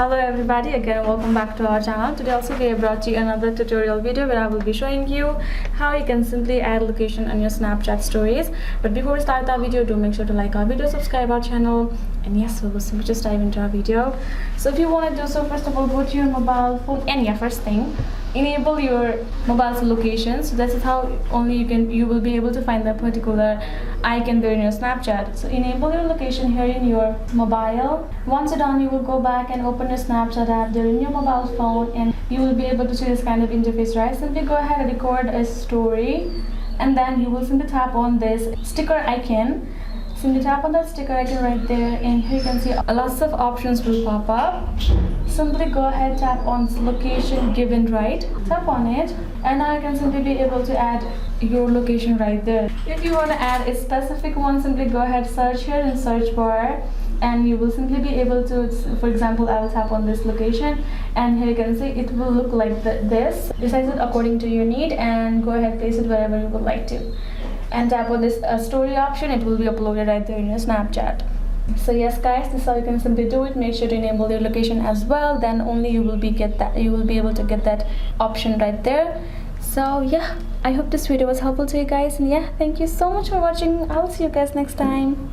Hello everybody, again welcome back to our channel. Today also we have brought you another tutorial video where I will be showing you how you can simply add location on your Snapchat stories. But before we start that video, do make sure to like our video, subscribe our channel, and yes, we will simply just dive into our video. So if you want to do so, first of all, go to your mobile phone and yeah, first thing, enable your mobile's location. So this is how only you will be able to find that particular icon there in your Snapchat. So enable your location here in your mobile. Once you're done, you will go back and open your Snapchat app there in your mobile phone, and you will be able to see this kind of interface, right? Simply go ahead and record a story, and then you will simply tap on this sticker icon. Simply tap on that sticker icon right there, and here you can see lots of options will pop up. Simply go ahead, tap on location given, right? Tap on it, and now you can simply be able to add your location right there. If you want to add a specific one, simply go ahead, search here in search bar, and you will simply be able to, for example, I will tap on this location, and here you can see it will look like this. Resize it according to your need, and go ahead, place it wherever you would like to. And tap on this story option, it will be uploaded right there in your Snapchat. So yes guys, this is how you can simply do it. Make sure to enable your location as well, then only you will be able to get that option right there. So yeah, I hope this video was helpful to you guys, and yeah, thank you so much for watching. I'll see you guys next time.